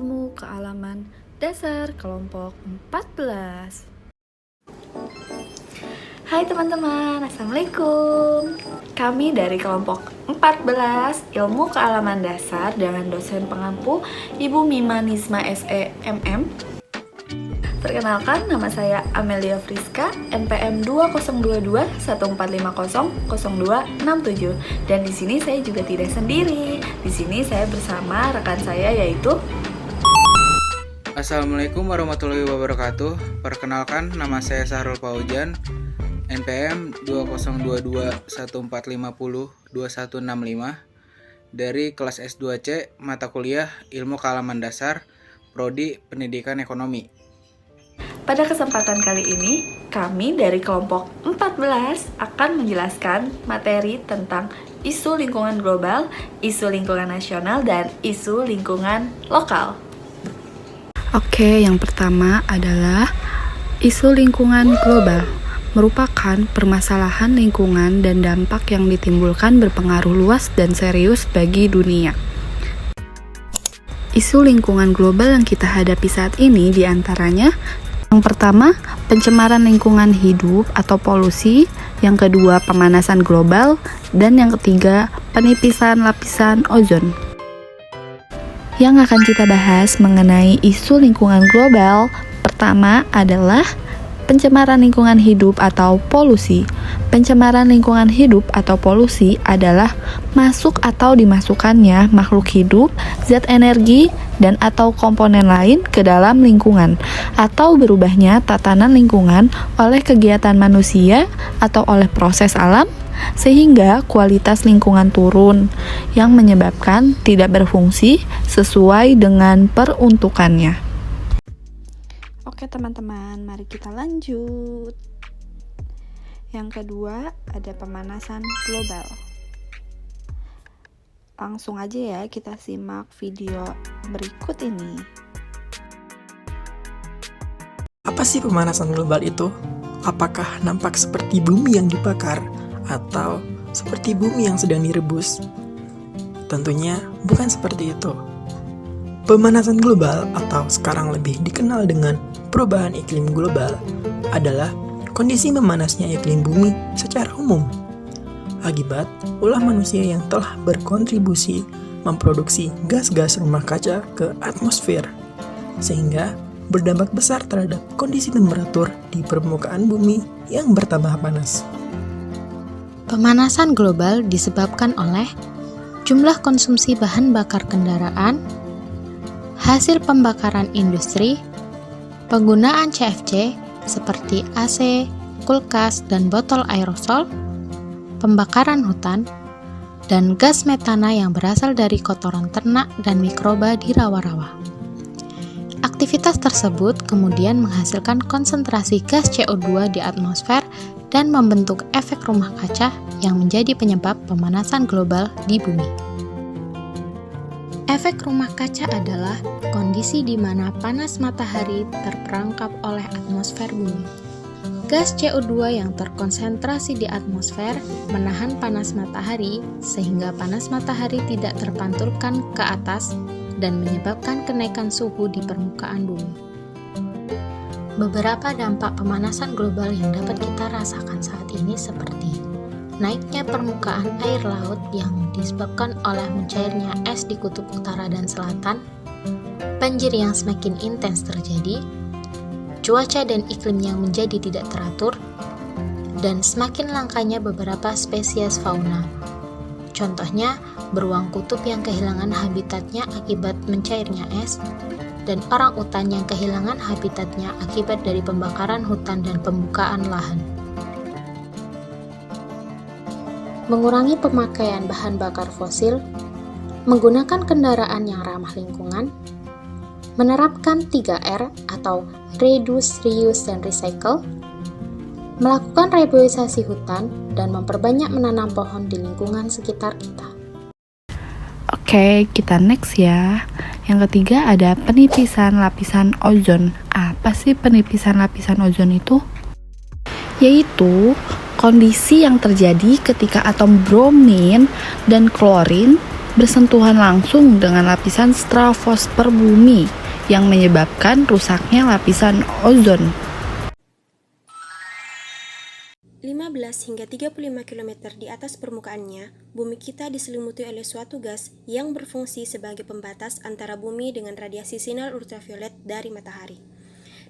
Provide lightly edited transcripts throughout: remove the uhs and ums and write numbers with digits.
ilmu kealaman dasar kelompok 14. Hai teman-teman, assalamualaikum. Kami dari kelompok 14 ilmu kealaman dasar dengan dosen pengampu Ibu Mima Nizma SE MM. Perkenalkan, nama saya Amelia Friska, NPM 202214500267. Dan di sini saya juga tidak sendiri. Di sini saya bersama rekan saya yaitu Assalamualaikum warahmatullahi wabarakatuh. Perkenalkan, nama saya Sahrul Paujan, NPM 202214502165 dari kelas S2C mata kuliah Ilmu Kealaman Dasar, Prodi Pendidikan Ekonomi. Pada kesempatan kali ini, kami dari kelompok 14 akan menjelaskan materi tentang isu lingkungan global, isu lingkungan nasional, dan isu lingkungan lokal. Oke, yang pertama adalah isu lingkungan global. Merupakan permasalahan lingkungan dan dampak yang ditimbulkan berpengaruh luas dan serius bagi dunia. Isu lingkungan global yang kita hadapi saat ini diantaranya: yang pertama, pencemaran lingkungan hidup atau polusi. Yang kedua, pemanasan global. Dan yang ketiga, penipisan lapisan ozon. Yang akan kita bahas mengenai isu lingkungan global, pertama adalah pencemaran lingkungan hidup atau polusi. Pencemaran lingkungan hidup atau polusi adalah masuk atau dimasukkannya makhluk hidup, zat energi, dan atau komponen lain ke dalam lingkungan, atau berubahnya tatanan lingkungan oleh kegiatan manusia atau oleh proses alam, sehingga kualitas lingkungan turun, yang menyebabkan tidak berfungsi sesuai dengan peruntukannya. Oke teman-teman, mari kita lanjut. Yang kedua, ada pemanasan global. Langsung aja ya kita simak video berikut ini. Apa sih pemanasan global itu? Apakah nampak seperti bumi yang dibakar atau seperti bumi yang sedang direbus? Tentunya bukan seperti itu. Pemanasan global atau sekarang lebih dikenal dengan perubahan iklim global adalah kondisi memanasnya iklim bumi secara umum akibat ulah manusia yang telah berkontribusi memproduksi gas-gas rumah kaca ke atmosfer, sehingga berdampak besar terhadap kondisi temperatur di permukaan bumi yang bertambah panas. Pemanasan global disebabkan oleh jumlah konsumsi bahan bakar kendaraan, hasil pembakaran industri, penggunaan CFC seperti AC, kulkas, dan botol aerosol, pembakaran hutan, dan gas metana yang berasal dari kotoran ternak dan mikroba di rawa-rawa. Aktivitas tersebut kemudian menghasilkan konsentrasi gas CO2 di atmosfer dan membentuk efek rumah kaca yang menjadi penyebab pemanasan global di bumi. Efek rumah kaca adalah kondisi di mana panas matahari terperangkap oleh atmosfer bumi. Gas CO2 yang terkonsentrasi di atmosfer menahan panas matahari sehingga panas matahari tidak terpantulkan ke atas dan menyebabkan kenaikan suhu di permukaan bumi. Beberapa dampak pemanasan global yang dapat kita rasakan saat ini seperti naiknya permukaan air laut yang disebabkan oleh mencairnya es di kutub utara dan selatan, banjir yang semakin intens terjadi, cuaca dan iklim yang menjadi tidak teratur, dan semakin langkanya beberapa spesies fauna. Contohnya, beruang kutub yang kehilangan habitatnya akibat mencairnya es, dan orang utan yang kehilangan habitatnya akibat dari pembakaran hutan dan pembukaan lahan. Mengurangi pemakaian bahan bakar fosil, menggunakan kendaraan yang ramah lingkungan, menerapkan 3R atau Reduce, Reuse, dan Recycle, melakukan reboisasi hutan, dan memperbanyak menanam pohon di lingkungan sekitar kita. Oke, kita next ya. Yang ketiga ada penipisan lapisan ozon. Apa sih penipisan lapisan ozon itu? Yaitu kondisi yang terjadi ketika atom bromin dan klorin bersentuhan langsung dengan lapisan stratosfer bumi yang menyebabkan rusaknya lapisan ozon. 15 hingga 35 km di atas permukaannya, bumi kita diselimuti oleh suatu gas yang berfungsi sebagai pembatas antara bumi dengan radiasi sinar ultraviolet dari matahari.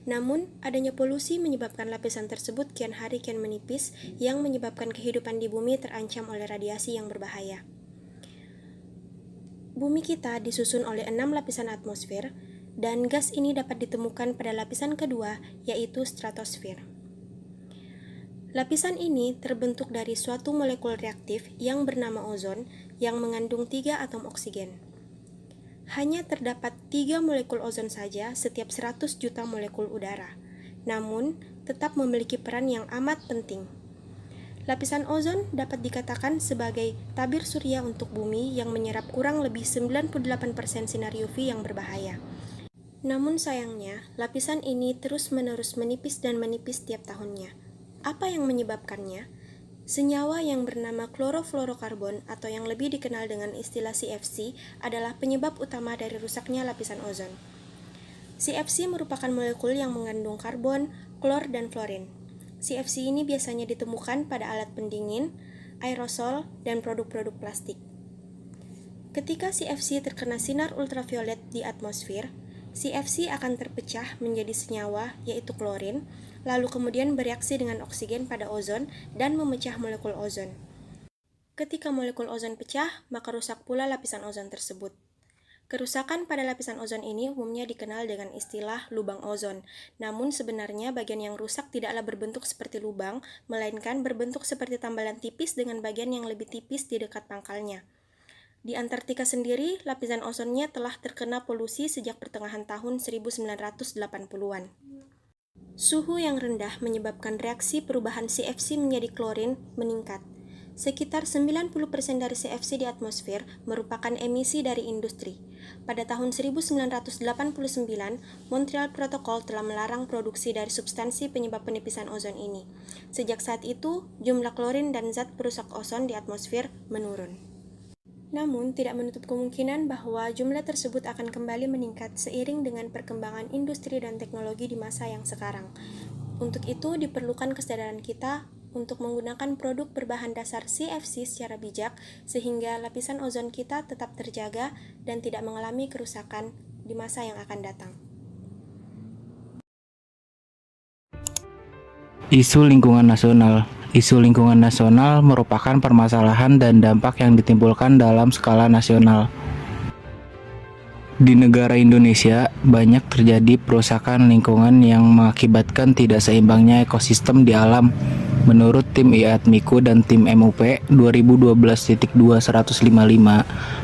Namun, adanya polusi menyebabkan lapisan tersebut kian hari kian menipis yang menyebabkan kehidupan di bumi terancam oleh radiasi yang berbahaya. Bumi kita disusun oleh 6 lapisan atmosfer, dan gas ini dapat ditemukan pada lapisan kedua, yaitu stratosfer. Lapisan ini terbentuk dari suatu molekul reaktif yang bernama ozon yang mengandung 3 atom oksigen. Hanya terdapat 3 molekul ozon saja setiap 100 juta molekul udara, namun tetap memiliki peran yang amat penting. Lapisan ozon dapat dikatakan sebagai tabir surya untuk bumi yang menyerap kurang lebih 98% sinar UV yang berbahaya. Namun sayangnya, lapisan ini terus-menerus menipis dan menipis tiap tahunnya. Apa yang menyebabkannya? Senyawa yang bernama klorofluorokarbon atau yang lebih dikenal dengan istilah CFC adalah penyebab utama dari rusaknya lapisan ozon. CFC merupakan molekul yang mengandung karbon, klor, dan fluorin. CFC ini biasanya ditemukan pada alat pendingin, aerosol, dan produk-produk plastik. Ketika CFC terkena sinar ultraviolet di atmosfer, CFC akan terpecah menjadi senyawa yaitu klorin, lalu kemudian bereaksi dengan oksigen pada ozon dan memecah molekul ozon. Ketika molekul ozon pecah, maka rusak pula lapisan ozon tersebut. Kerusakan pada lapisan ozon ini umumnya dikenal dengan istilah lubang ozon. Namun sebenarnya bagian yang rusak tidaklah berbentuk seperti lubang, melainkan berbentuk seperti tambalan tipis dengan bagian yang lebih tipis di dekat pangkalnya. Di Antartika sendiri, lapisan ozonnya telah terkena polusi sejak pertengahan tahun 1980-an. Suhu yang rendah menyebabkan reaksi perubahan CFC menjadi klorin meningkat. Sekitar 90% dari CFC di atmosfer merupakan emisi dari industri. Pada tahun 1989, Montreal Protocol telah melarang produksi dari substansi penyebab penipisan ozon ini. Sejak saat itu, jumlah klorin dan zat perusak ozon di atmosfer menurun. Namun, tidak menutup kemungkinan bahwa jumlah tersebut akan kembali meningkat seiring dengan perkembangan industri dan teknologi di masa yang sekarang. Untuk itu, diperlukan kesadaran kita untuk menggunakan produk berbahan dasar CFC secara bijak, sehingga lapisan ozon kita tetap terjaga dan tidak mengalami kerusakan di masa yang akan datang. Isu lingkungan nasional. Isu lingkungan nasional merupakan permasalahan dan dampak yang ditimbulkan dalam skala nasional. Di negara Indonesia, banyak terjadi perusakan lingkungan yang mengakibatkan tidak seimbangnya ekosistem di alam. Menurut tim IATMIKU dan tim MUP 2012.2.155,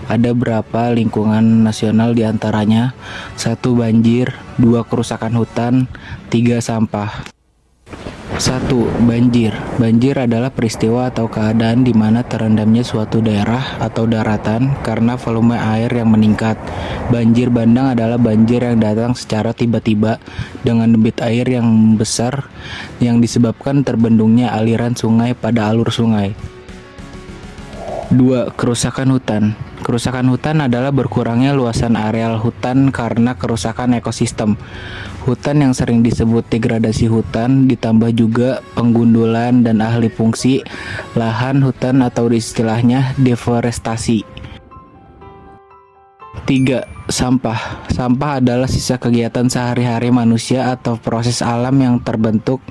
ada berapa lingkungan nasional diantaranya? 1. Banjir, 2. Kerusakan hutan, 3. Sampah. 1. Banjir. Banjir adalah peristiwa atau keadaan di mana terendamnya suatu daerah atau daratan karena volume air yang meningkat. Banjir bandang adalah banjir yang datang secara tiba-tiba dengan debit air yang besar yang disebabkan terbendungnya aliran sungai pada alur sungai. 2. Kerusakan hutan. Kerusakan hutan adalah berkurangnya luasan areal hutan karena kerusakan ekosistem. Hutan yang sering disebut degradasi hutan ditambah juga penggundulan dan alih fungsi lahan hutan atau istilahnya deforestasi. 3. Sampah. Sampah adalah sisa kegiatan sehari-hari manusia atau proses alam yang terbentuk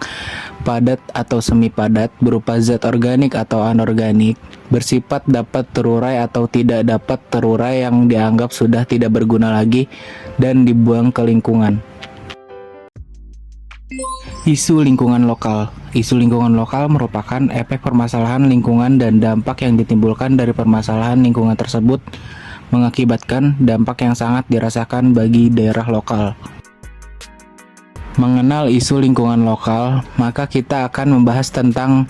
padat atau semi padat berupa zat organik atau anorganik, bersifat dapat terurai atau tidak dapat terurai yang dianggap sudah tidak berguna lagi dan dibuang ke lingkungan. Isu lingkungan lokal. Isu lingkungan lokal merupakan efek permasalahan lingkungan dan dampak yang ditimbulkan dari permasalahan lingkungan tersebut mengakibatkan dampak yang sangat dirasakan bagi daerah lokal. Mengenal isu lingkungan lokal, maka kita akan membahas tentang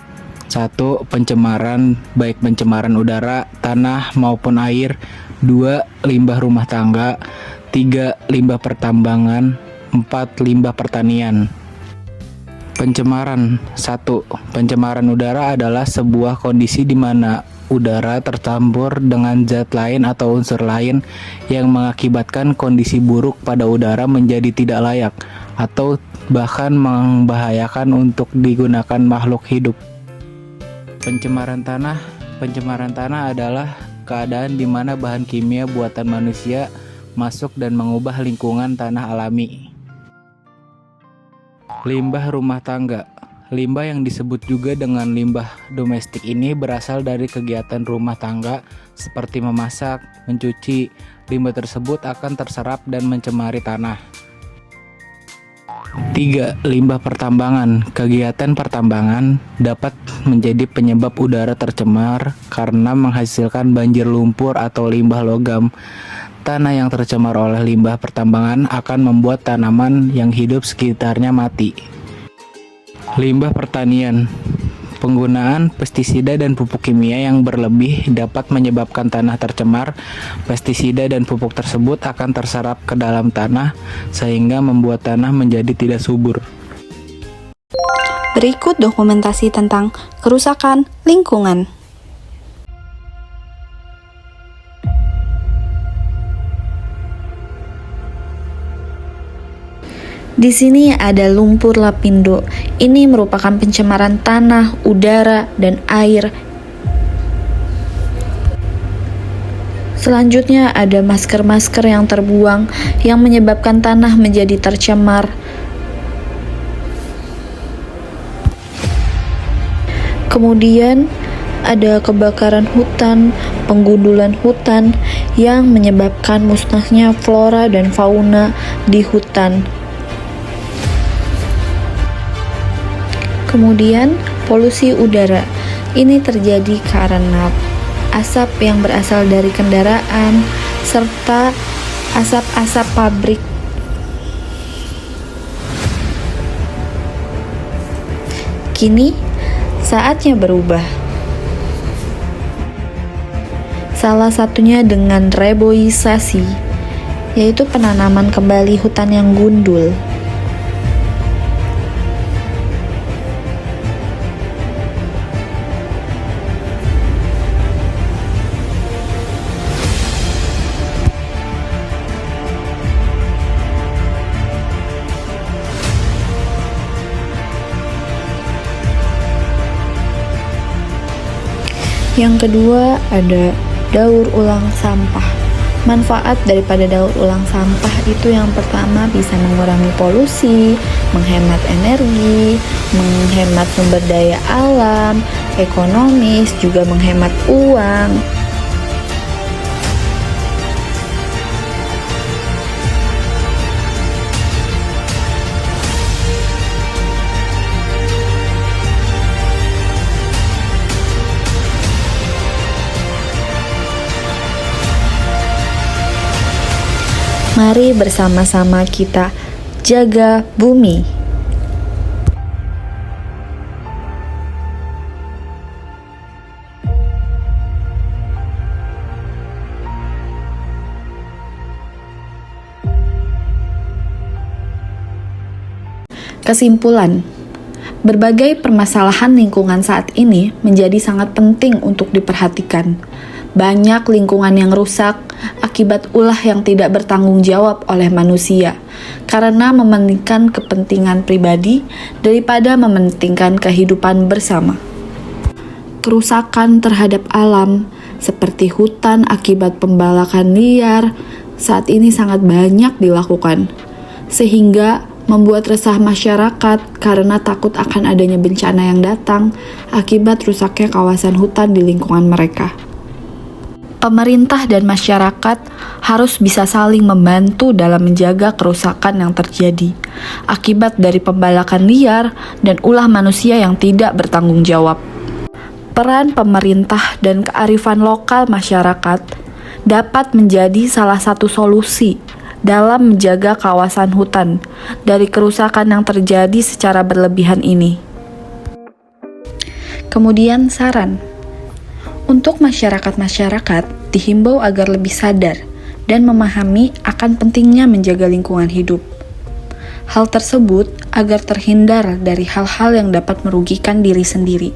1. Pencemaran, baik pencemaran udara, tanah maupun air. 2. Limbah rumah tangga. 3. Limbah pertambangan. 4. Limbah pertanian. Pencemaran. 1. Pencemaran udara adalah sebuah kondisi di mana udara tercampur dengan zat lain atau unsur lain yang mengakibatkan kondisi buruk pada udara menjadi tidak layak atau bahkan membahayakan untuk digunakan makhluk hidup. Pencemaran tanah adalah keadaan di mana bahan kimia buatan manusia masuk dan mengubah lingkungan tanah alami. Limbah rumah tangga. Limbah yang disebut juga dengan limbah domestik ini berasal dari kegiatan rumah tangga seperti memasak, mencuci. Limbah tersebut akan terserap dan mencemari tanah. 3. Limbah pertambangan. Kegiatan pertambangan dapat menjadi penyebab udara tercemar karena menghasilkan banjir lumpur atau limbah logam. Tanah yang tercemar oleh limbah pertambangan akan membuat tanaman yang hidup sekitarnya mati. Limbah pertanian. Penggunaan pestisida dan pupuk kimia yang berlebih dapat menyebabkan tanah tercemar. Pestisida dan pupuk tersebut akan terserap ke dalam tanah sehingga membuat tanah menjadi tidak subur. Berikut dokumentasi tentang kerusakan lingkungan. Di sini ada lumpur lapindo. Ini merupakan pencemaran tanah, udara, dan air. Selanjutnya ada masker-masker yang terbuang yang menyebabkan tanah menjadi tercemar. Kemudian ada kebakaran hutan, penggundulan hutan yang menyebabkan musnahnya flora dan fauna di hutan. Kemudian, polusi udara. Ini terjadi karena asap yang berasal dari kendaraan serta asap-asap pabrik. Kini, saatnya berubah. Salah satunya dengan reboisasi, yaitu penanaman kembali hutan yang gundul. Yang kedua ada daur ulang sampah. Manfaat daripada daur ulang sampah itu yang pertama bisa mengurangi polusi, menghemat energi, menghemat sumber daya alam, ekonomis, juga menghemat uang. Mari bersama-sama kita jaga bumi. Kesimpulan, berbagai permasalahan lingkungan saat ini menjadi sangat penting untuk diperhatikan. Banyak lingkungan yang rusak akibat ulah yang tidak bertanggung jawab oleh manusia karena mementingkan kepentingan pribadi daripada mementingkan kehidupan bersama. Kerusakan terhadap alam seperti hutan akibat pembalakan liar saat ini sangat banyak dilakukan, sehingga membuat resah masyarakat karena takut akan adanya bencana yang datang akibat rusaknya kawasan hutan di lingkungan mereka. Pemerintah dan masyarakat harus bisa saling membantu dalam menjaga kerusakan yang terjadi akibat dari pembalakan liar dan ulah manusia yang tidak bertanggung jawab. Peran pemerintah dan kearifan lokal masyarakat dapat menjadi salah satu solusi dalam menjaga kawasan hutan dari kerusakan yang terjadi secara berlebihan ini. Kemudian saran untuk masyarakat dihimbau agar lebih sadar dan memahami akan pentingnya menjaga lingkungan hidup. Hal tersebut agar terhindar dari hal-hal yang dapat merugikan diri sendiri.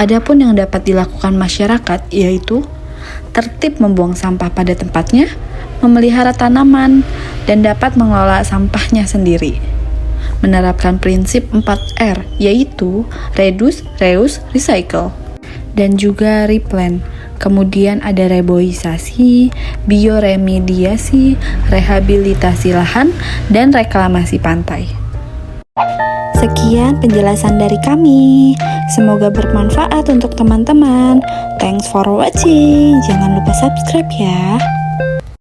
Adapun yang dapat dilakukan masyarakat yaitu tertib membuang sampah pada tempatnya, memelihara tanaman, dan dapat mengelola sampahnya sendiri. Menerapkan prinsip 4R yaitu reduce, reuse, recycle, dan juga replant. Kemudian ada reboisasi, bioremediasi, rehabilitasi lahan, dan reklamasi pantai. Sekian penjelasan dari kami. Semoga bermanfaat untuk teman-teman. Thanks for watching. Jangan lupa subscribe ya.